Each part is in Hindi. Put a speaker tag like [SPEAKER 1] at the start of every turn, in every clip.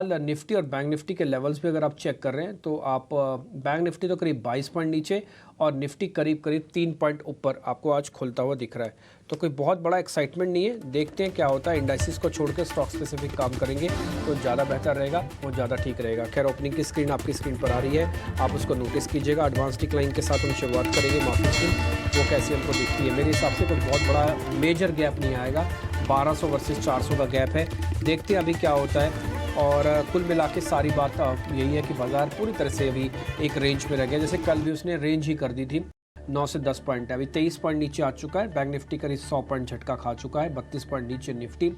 [SPEAKER 1] निफ्टी और बैंक निफ्टी के लेवल्स भी अगर आप चेक कर रहे हैं तो आप बैंक निफ्टी तो करीब 22 पॉइंट नीचे और निफ्टी करीब करीब 3 पॉइंट ऊपर आपको आज खुलता हुआ दिख रहा है। तो कोई बहुत बड़ा एक्साइटमेंट नहीं है, देखते हैं क्या होता है। इंडाइसिस को छोड़ के स्टॉक स्पेसिफिक काम करेंगे तो ज़्यादा बेहतर रहेगा, वो ज़्यादा ठीक रहेगा। खैर, ओपनिंग की स्क्रीन आपकी स्क्रीन पर आ रही है, आप उसको नोटिस कीजिएगा। एडवांस डिक्लाइन के साथ हम शुरुआत करेंगे मार्केट की, वो कैसी हमको दिखती है। मेरे हिसाब से कोई बहुत बड़ा मेजर गैप नहीं आएगा, 1200 वर्सेस 400 का गैप है। देखते हैं अभी क्या होता है। और कुल मिला के सारी बात यही है कि बाज़ार पूरी तरह से अभी एक रेंज में रह गया। जैसे कल भी उसने रेंज ही कर दी थी, 9 से 10 पॉइंट है, अभी 23 पॉइंट नीचे आ चुका है। बैंक निफ्टी करीब 100 पॉइंट झटका खा चुका है, 32 पॉइंट नीचे निफ्टी।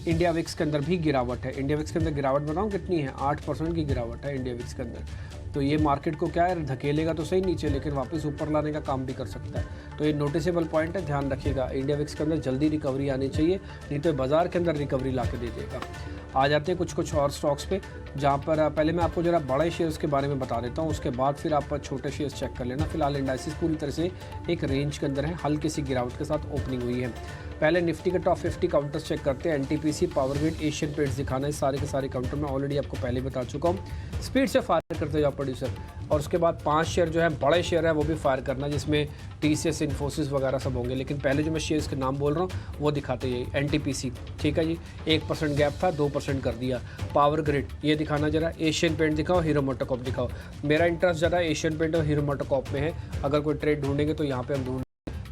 [SPEAKER 1] इंडिया विक्स के अंदर भी गिरावट है। इंडिया विक्स के अंदर गिरावट बताऊँ कितनी है, 8% की गिरावट है इंडिया विक्स के अंदर। तो ये मार्केट को क्या है, धकेलेगा तो सही नीचे, लेकिन वापस ऊपर लाने का काम भी कर सकता है। तो ये नोटिसेबल पॉइंट है, ध्यान रखिएगा। इंडिया विक्स के अंदर जल्दी रिकवरी आनी चाहिए, नहीं तो बाजार के अंदर रिकवरी ला के दे देगा। आ जाते हैं कुछ और स्टॉक्स पे, जहाँ पर पहले मैं आपको जरा बड़े शेयर्स के बारे में बता देता हूँ, उसके बाद फिर आप छोटे शेयर्स चेक कर लेना। फिलहाल इंडाइसिस पूरी तरह से एक रेंज के अंदर है, हल्की सी गिरावट के साथ ओपनिंग हुई है। पहले निफ्टी के टॉप 50 काउंटर्स चेक करते हैं। NTPC, power grid, Asian paints दिखाना है। सारे के सारे काउंटर मैं ऑलरेडी आपको पहले बता चुका हूँ। स्पीड से फायर करते जाओ प्रोड्यूसर। और उसके बाद 5 शेयर जो है बड़े शेयर है वो भी फायर करना, जिसमें टीसीएस, इन्फोसिस वगैरह सब होंगे। लेकिन पहले जो मैं शेयर्स के नाम बोल रहा हूँ वो दिखाते हैं। एनटीपीसी, ठीक है जी, 1% गैप था, 2% कर दिया। पावर ग्रिड ये दिखाना जरा। एशियन पेंट दिखाओ, हीरो मोटोकॉर्प दिखाओ। मेरा इंटरेस्ट ज़्यादा एशियन पेंट और हीरो मोटोकॉर्प में है। अगर कोई ट्रेड ढूंढेंगे तो यहाँ पे हम ढूंढ।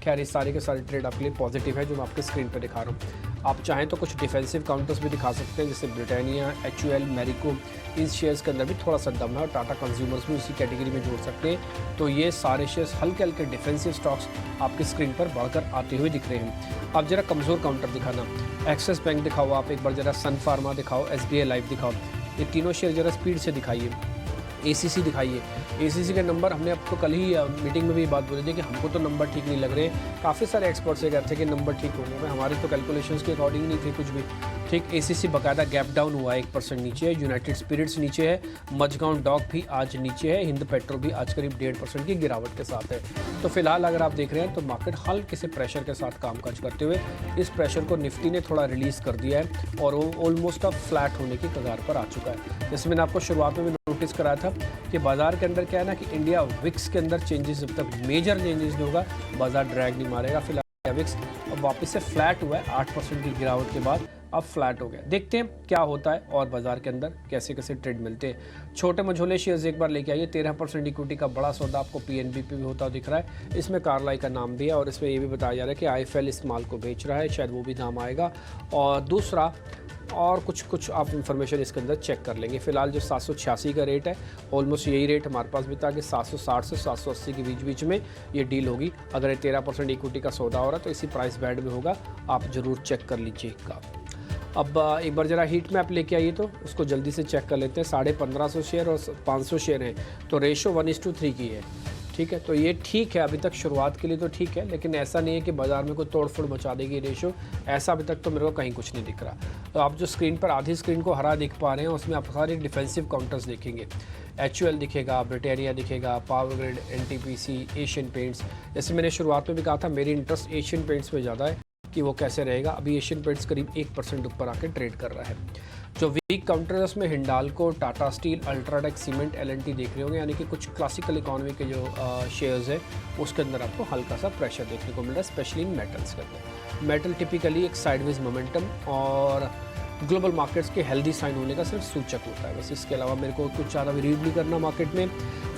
[SPEAKER 1] खैर, इस सारे के सारे ट्रेड आपके लिए पॉजिटिव है जो मैं आपके स्क्रीन पर दिखा रहा हूँ। आप चाहें तो कुछ डिफेंसिव काउंटर्स भी दिखा सकते हैं, जैसे ब्रिटानिया, एचयूएल, मैरिको। इन शेयर्स के अंदर भी थोड़ा सा दम है और टाटा कंज्यूमर्स भी उसी कैटेगरी में जोड़ सकते हैं। तो ये सारे शेयर्स हल्के हल्के डिफेंसिव स्टॉक्स आपकी स्क्रीन पर बढ़कर आते हुए दिख रहे हैं। अब जरा कमज़ोर काउंटर दिखाना। एक्सिस बैंक दिखाओ, आप एक बार जरा सन फार्मा दिखाओ, एसबीआई लाइफ दिखाओ। ये तीनों शेयर जरा स्पीड से दिखाइए। एसीसी दिखाइए। एसीसी के नंबर हमने आपको कल ही मीटिंग में भी बात बोली थी कि हमको तो नंबर ठीक नहीं लग रहे हैं। काफ़ी सारे एक्सपर्ट्स ये कहते थे कि नंबर ठीक होंगे, हमारी तो कैलकुलेशंस के अकॉर्डिंग नहीं थे कुछ भी। ठीक, एसीसी बकायदा गैप डाउन हुआ है, 1% नीचे है। यूनाइटेड स्पिरिट्स नीचे है, मझगांव डॉक भी आज नीचे है, हिंद पेट्रो भी आज करीब 1.5% की गिरावट के साथ है। तो फिलहाल अगर आप देख रहे हैं तो मार्केट हल्के से प्रेशर के साथ कामकाज करते हुए, इस प्रेशर को निफ्टी ने थोड़ा रिलीज़ कर दिया है और वो ऑलमोस्ट अब फ्लैट होने की कगार पर आ चुका है। जैसे मैंने आपको शुरुआत में नोटिस कराया था कि बाजार के अंदर क्या है ना कि इंडिया विक्स के अंदर चेंजेस, जब तक मेजर चेंजेस नहीं होगा बाजार ड्रैग नहीं मारेगा। फिलहाल विक्स अब वापस से फ्लैट हुआ है, 8% की गिरावट के बाद अब फ्लैट हो गया। देखते हैं क्या होता है और बाजार के अंदर कैसे कैसे ट्रेड मिलते हैं। छोटे मझोले शेयर्स एक बार लेके आइए। 13% इक्विटी का बड़ा सौदा आपको पीएनबी पे भी होता दिख रहा है। इसमें कार्लाई का नाम भी है और इसमें ये भी बताया जा रहा है कि आईएफएल इस माल को बेच रहा है, शायद वो भी नाम आएगा। और दूसरा और कुछ आप इंफॉर्मेशन इसके अंदर चेक कर लेंगे। फिलहाल जो 786 का रेट है, ऑलमोस्ट यही रेट हमारे पास भी था कि 760 से 780 के बीच में ये डील होगी। अगर ये 13% इक्विटी का सौदा हो रहा है तो इसी प्राइस बैंड में होगा, आप ज़रूर चेक कर लीजिएगा। अब एक बार ज़रा हीट मैप लेके आइए तो उसको जल्दी से चेक कर लेते हैं। 1550 शेयर और 500 शेयर हैं, तो रेशो 1:3 की है। ठीक है, तो ये ठीक है, अभी तक शुरुआत के लिए तो ठीक है, लेकिन ऐसा नहीं है कि बाजार में कोई तोड़फोड़ मचा देगी रेशो। ऐसा अभी तक तो मेरे को कहीं कुछ नहीं दिख रहा। तो आप जो स्क्रीन पर आधी स्क्रीन को हरा दिख पा रहे हैं उसमें आप सारे डिफेंसिव काउंटर्स देखेंगे। एचयूएल दिखेगा, ब्रिटानिया दिखेगा, power grid, NTPC, Asian paints. जैसे मैंने शुरुआत में भी कहा था, मेरी इंटरेस्ट एशियन पेंट्स में ज़्यादा है कि वो कैसे रहेगा। अभी एशियन पेंट्स करीब 1% ऊपर आके ट्रेड कर रहा है। जो वीक काउंटर है उसमें Hindalco, Tata steel, UltraTech cement, L&T देख रहे होंगे, यानी कि कुछ क्लासिकल इकोनॉमी के जो शेयर्स है उसके अंदर आपको हल्का सा प्रेशर देखने को मिल रहा है, स्पेशली इन मेटल्स के अंदर। मेटल टिपिकली एक साइडवेज मोमेंटम और ग्लोबल मार्केट्स के हेल्दी साइन होने का सिर्फ सूचक होता है। बस इसके अलावा मेरे को कुछ ज़्यादा भी रीड नहीं करना मार्केट में।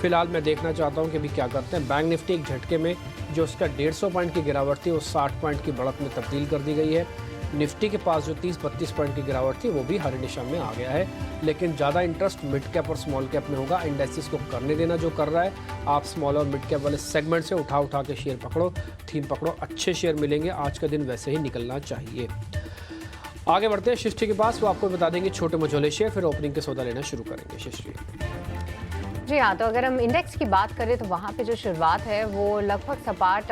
[SPEAKER 1] फिलहाल मैं देखना चाहता हूँ कि अभी क्या करते हैं। बैंक निफ्टी एक झटके में जो उसका 150 पॉइंट की गिरावट थी वो 60 पॉइंट की बढ़त में तब्दील कर दी गई है। निफ्टी के पास जो 30-32 पॉइंट की गिरावट थी वो भी हरे निशान में आ गया है। लेकिन ज़्यादा इंटरेस्ट मिड कैप और स्मॉल कैप में होगा। इंडेक्सेस को करने देना जो कर रहा है। आप स्मॉल और मिड कैप वाले सेगमेंट से उठा के शेयर पकड़ो, थीम पकड़ो, अच्छे शेयर मिलेंगे। आज का दिन वैसे ही निकलना चाहिए। आगे बढ़ते हैं सृष्टि के पास, वो आपको बता देंगे छोटे मझोले शेयर, फिर ओपनिंग के सौदा लेना शुरू करेंगे। सृष्टि
[SPEAKER 2] जी हाँ, तो अगर हम इंडेक्स की बात करें तो वहाँ पे जो शुरुआत है वो लगभग सपाट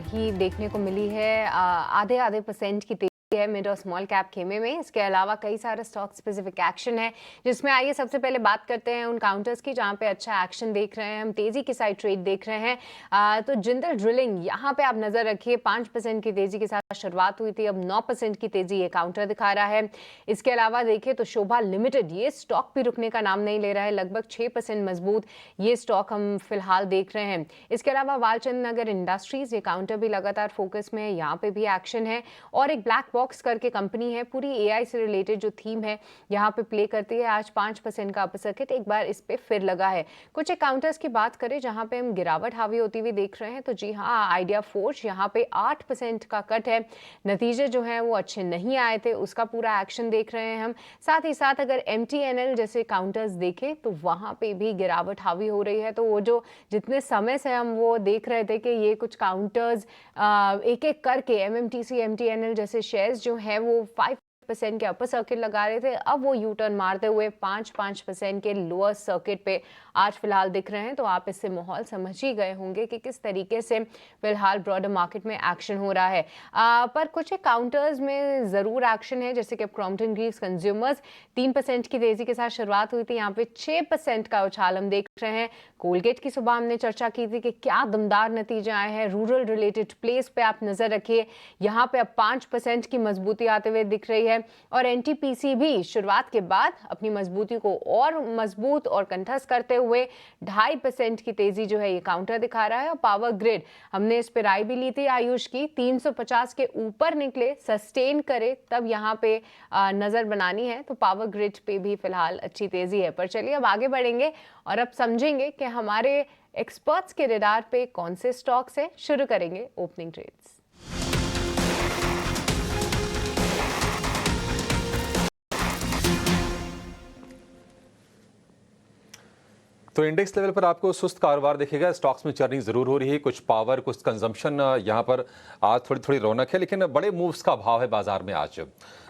[SPEAKER 2] ही देखने को मिली है। आधे % की है मिड और स्मॉल कैप खेमे में। इसके अलावा कई सारे स्टॉक स्पेसिफिक एक्शन है, जिसमें आइए सबसे पहले बात करते हैं उन काउंटर्स की जहां पे अच्छा एक्शन देख रहे हैं, हम तेजी की साइड ट्रेड देख रहे हैं। तो जिंदल ड्रिलिंग यहां पे आप नजर रखिए, 5% की तेजी के साथ शुरुआत हुई थी, अब 9% की तेजी ये काउंटर दिखा रहा है। इसके अलावा देखिए तो शोभा लिमिटेड, ये स्टॉक भी रुकने का नाम नहीं ले रहा है, लगभग 6% मजबूत ये स्टॉक हम फिलहाल देख रहे हैं। इसके अलावा वालचंद नगर इंडस्ट्रीज, ये काउंटर भी लगातार फोकस में है, यहाँ पे भी एक्शन है। और एक ब्लैक बॉक्स करके कंपनी है, पूरी एआई से रिलेटेड जो थीम है यहाँ पे प्ले करती है। आज 5% का अपर सर्किट एक बार इस पे फिर लगा है। कुछ एक काउंटर्स की बात करें जहाँ पे हम गिरावट हावी होती हुई देख रहे हैं, तो जी हाँ, आइडिया फोर्ज यहाँ पे 8% का कट है। नतीजे जो हैं वो अच्छे नहीं आए थे, उसका पूरा एक्शन देख रहे हैं हम। साथ ही साथ अगर MTNL जैसे काउंटर्स देखें तो वहाँ पे भी गिरावट हावी हो रही है। तो वो जो जितने समय से हम वो देख रहे थे कि ये कुछ काउंटर्स एक एक करके MMTC MTNL जैसे शेयर्स जो है वो 5% के अपर सर्किट लगा रहे थे, अब वो यू टर्न मारते हुए 5% के लोअर सर्किट पे आज फिलहाल दिख रहे हैं। तो आप इससे माहौल समझ ही गए होंगे कि किस तरीके से फिलहाल ब्रॉडर मार्केट में एक्शन हो रहा है। पर कुछ काउंटर्स में जरूर एक्शन है, जैसे कि क्रॉम्पटन ग्रीव्स कंज्यूमर्स 3% की तेजी के साथ शुरुआत हुई थी, यहाँ पे 6% का उछाल हम देख रहे हैं। कोलगेट की सुबह हमने चर्चा की थी कि क्या दमदार नतीजे आए हैं, रूरल रिलेटेड प्लेस पे आप नजर रखिए, यहाँ पे अब 5% की मजबूती आते हुए दिख रही है। और NTPC भी शुरुआत के बाद अपनी मजबूती को और मजबूत और कंठस्थ करते हुए 2.5% की तेजी जो है ये काउंटर दिखा रहा है। और पावर ग्रिड, हमने इस पे राय भी ली थी आयुष की, 350 के ऊपर निकले, सस्टेन करे, तब यहाँ पे नजर बनानी है। तो पावर ग्रिड पे भी फिलहाल अच्छी तेजी है। पर चलिए अब आगे बढ़ेंगे और अब समझेंगे कि हमारे एक्सपर्ट्स के रडार पे कौन से स्टॉक्स हैं। शुरू करेंगे ओपनिंग ट्रेड्स।
[SPEAKER 3] तो इंडेक्स लेवल पर आपको सुस्त कारोबार दिखेगा, स्टॉक्स में चर्निंग जरूर हो रही है, कुछ पावर कुछ कंजम्पशन, यहाँ पर आज थोड़ी थोड़ी रौनक है, लेकिन बड़े मूव्स का अभाव है बाजार में, आज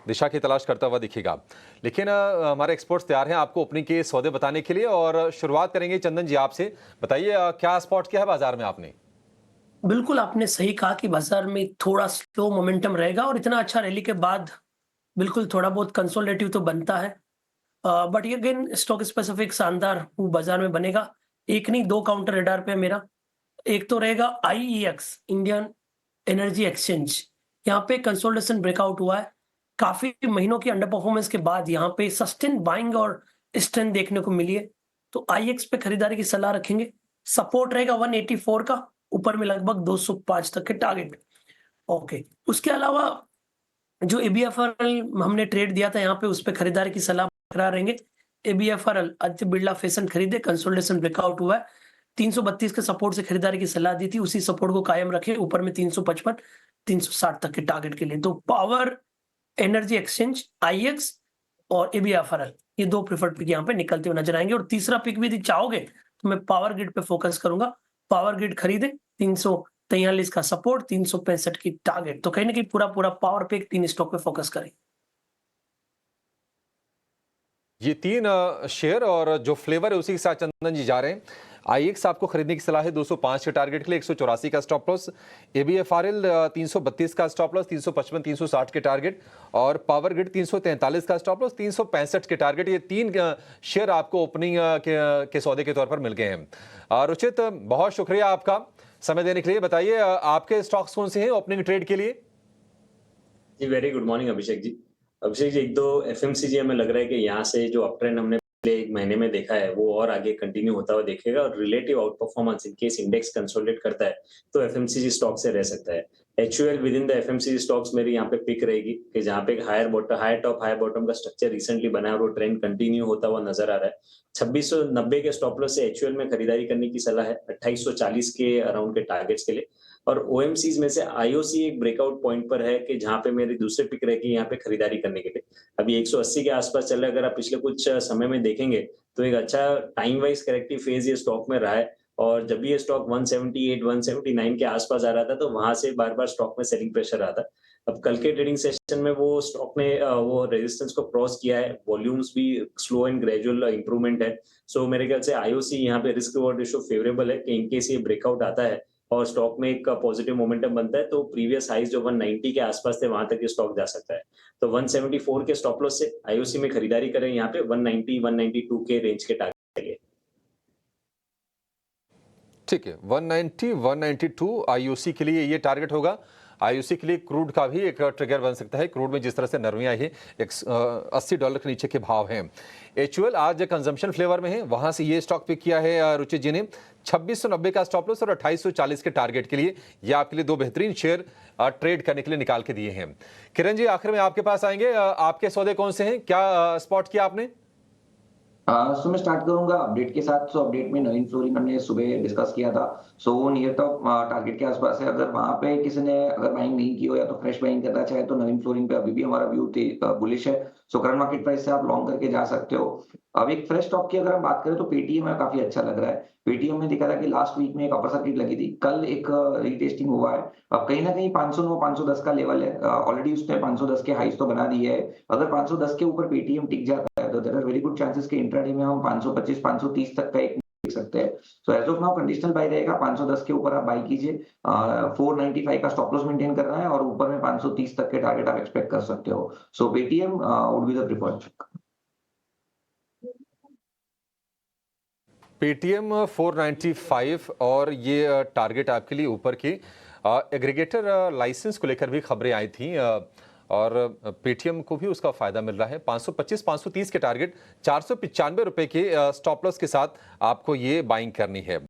[SPEAKER 3] दिशा की तलाश करता हुआ दिखेगा। लेकिन हमारे एक्सपर्ट्स तैयार हैं आपको ओपनिंग के सौदे बताने के लिए, और शुरुआत करेंगे चंदन जी आपसे। बताइए क्या स्पॉट किया है बाजार में आपने?
[SPEAKER 4] बिल्कुल, आपने सही कहा कि बाजार में थोड़ा स्लो मोमेंटम रहेगा और इतना अच्छा रैली के बाद बिल्कुल थोड़ा बहुत कंसोलिडेटिव तो बनता है। बट ये अगेन स्टॉक स्पेसिफिक शानदार मूव बाजार में बनेगा। एक नहीं, 2 काउंटर रडार पे है मेरा। एक तो रहेगा IEX, इंडियन एनर्जी एक्सचेंज। यहाँ पे कंसोलिडेशन ब्रेकआउट हुआ है। काफी महीनों की अंडर परफॉर्मेंस के बाद यहाँ पे सस्टेन बाइंग और स्ट्रेंथ देखने को मिली है। तो IEX पे खरीदारी की सलाह रखेंगे। सपोर्ट रहेगा 184 का, ऊपर में लगभग 205 तक के टारगेट। ओके, उसके अलावा जो ABFRL हमने ट्रेड दिया था यहाँ पे, उस पे खरीदारी की सलाह बरकरार रहेंगे। ABFRL आदित्य बिरला फैशन खरीदे, कंसोलिडेशन ब्रेकआउट हुआ है। 332 के सपोर्ट से खरीदारी की सलाह दी थी, उसी सपोर्ट को कायम रखे, ऊपर में 355 360 तक के टारगेट के लिए। तो पावर, एनर्जी एक्सचेंज, IEX और ABFRL, ये 2 प्रेफर्ड पिक यहाँ पे निकलते हुए नजर आएंगे। और तीसरा पिक भी यदि चाहोगे तो मैं पावर ग्रिड पे फोकस करूंगा। पावर ग्रिड खरीदे, 343 का सपोर्ट, 365 की टारगेट। तो कहीं ना कहीं पूरा पावर पिक 3 स्टॉक पे फोकस करें।
[SPEAKER 3] ये 3 शेयर और जो फ्लेवर है उसी के साथ चंदन जी जा रहे हैं। IEX आपको खरीदने की सलाह है 205 के टारगेट के लिए, 184 का स्टॉप लॉस। ABFRL 332 का स्टॉप लॉस, 355 360 के टारगेट, और पावर ग्रिड 343 का स्टॉप लॉस, 365 के टारगेट। ये 3 शेयर आपको ओपनिंग के सौदे के तौर पर मिल गए हैं। रुचित, बहुत शुक्रिया आपका समय देने के लिए। बताइए आपके स्टॉक्स कौन से हैं ओपनिंग ट्रेड के लिए?
[SPEAKER 5] जी, very good morning Abhishek ji. Abhishek ji, 1-2 FMCG हमें लग रहा है कि यहाँ से जो अप ट्रेंड हमने पिछले 1 महीने में देखा है वो और आगे कंटिन्यू होता हुआ दिखेगा, और relative out performance in case index consolidate करता है तो FMCG स्टॉक से रह सकता है। HUL with in the FMCG stocks मेरी यहाँ पे पिक रहेगी कि जहाँ पे हायर टॉप हायर बॉटम का स्ट्रक्चर रिसेंटली बना है और वो ट्रेंड कंटिन्यू होता हुआ नजर आ रहा है। 2690 के स्टॉप लॉस से HUL में खरीदारी करने की सलाह है, 2840 के अराउंड के टारगेट्स के लिए। और OMCs में से IOC एक ब्रेकआउट पॉइंट पर है कि जहां पे मेरी दूसरे पिक रहेगी यहाँ पे खरीदारी करने के लिए। अभी 180 के आसपास चल रहा है, अगर आप पिछले कुछ समय में देखेंगे तो एक अच्छा टाइम वाइज करेक्टिव फेज ये स्टॉक में रहा है, और जब भी ये स्टॉक 178 179 के आसपास आ रहा था तो वहां से बार बार स्टॉक में सेलिंग प्रेशर आता। अब कल के ट्रेडिंग सेशन में वो स्टॉक ने वो रेजिस्टेंस को क्रॉस किया है, वॉल्यूम्स भी स्लो एंड ग्रेजुअल इंप्रूवमेंट है। सो मेरे ख्याल से IOC यहाँ पे रिस्क रिवॉर्ड रेशियो फेवरेबल है कि इनकेस ये ब्रेकआउट आता है और स्टॉक में एक पॉजिटिव मोमेंटम बनता है तो प्रीवियस हाइज जो 190 के आसपास थे वहां तक ये स्टॉक जा सकता है। तो 174 के स्टॉप लॉस से आईओसी में खरीदारी करें, यहाँ पे 190 192 के रेंज के टारगेट लगे।
[SPEAKER 3] ठीक है, 190 192 आईओसी के लिए ये टारगेट होगा। आईओसी के लिए क्रूड का भी एक ट्रिगर बन सकता है। क्रूड में जिस तरह से नरमी आई है, $80 के नीचे के भाव हैं। एचयूएल आज कंजम्पशन फ्लेवर में है, वहां से ये स्टॉक पिक किया है रुचि जी ने। 2690 का स्टॉप लॉस और 2840 के टारगेट के लिए ये आपके लिए दो बेहतरीन शेयर ट्रेड करने के लिए निकाल के दिए हैं। किरण जी, आखिर में आपके पास आएंगे, आपके सौदे कौन से हैं, क्या स्पॉट किया आपने?
[SPEAKER 6] सो मैं स्टार्ट करूंगा अपडेट के साथ। सो अपडेट में नवीन फ्लोरिंग हमने सुबह डिस्कस किया था। सो वो नियर टॉप टारगेट के आसपास है। अगर वहां पे किसी ने अगर बाइंग नहीं की हो या तो फ्रेश बाइंग करना चाहे तो नवीन फ्लोरिंग पे अभी भी हमारा व्यू बुलिश है। सो करंट मार्केट प्राइस से आप लॉन्ग करके जा सकते हो। अब एक फ्रेश स्टॉक की अगर हम बात करें तो पेटीएम में काफी अच्छा लग रहा है। पेटीएम में दिखा था कि लास्ट वीक में एक अपर सर्किट लगी थी, कल एक रीटेस्टिंग हुआ है। अब कहीं ना कहीं 509 510 का लेवल है, ऑलरेडी उसने 510 के हाइस तो बना दिए है। अगर 510 के ऊपर पेटीएम टिक जाता है तो there are very good chances कि इंट्राडे में हम 525 530 तक का एक देख सकते हैं। So as of now conditional buy रहेगा, 510 के ऊपर आप बाय कीजिए। 495 का स्टॉप लॉस मेंटेन करना है और ऊपर में 530 तक के टारगेट आप एक्सपेक्ट कर सकते हो। So Paytm would be the preferred pick.
[SPEAKER 3] Paytm 495 और ये टारगेट आपके लिए ऊपर की। एग्रीगेटर लाइसेंस को लेकर भी खबरें आई थी और पेटीएम को भी उसका फायदा मिल रहा है। 525 530 के टारगेट, 495 रुपए के स्टॉप लॉस के साथ आपको ये बाइंग करनी है।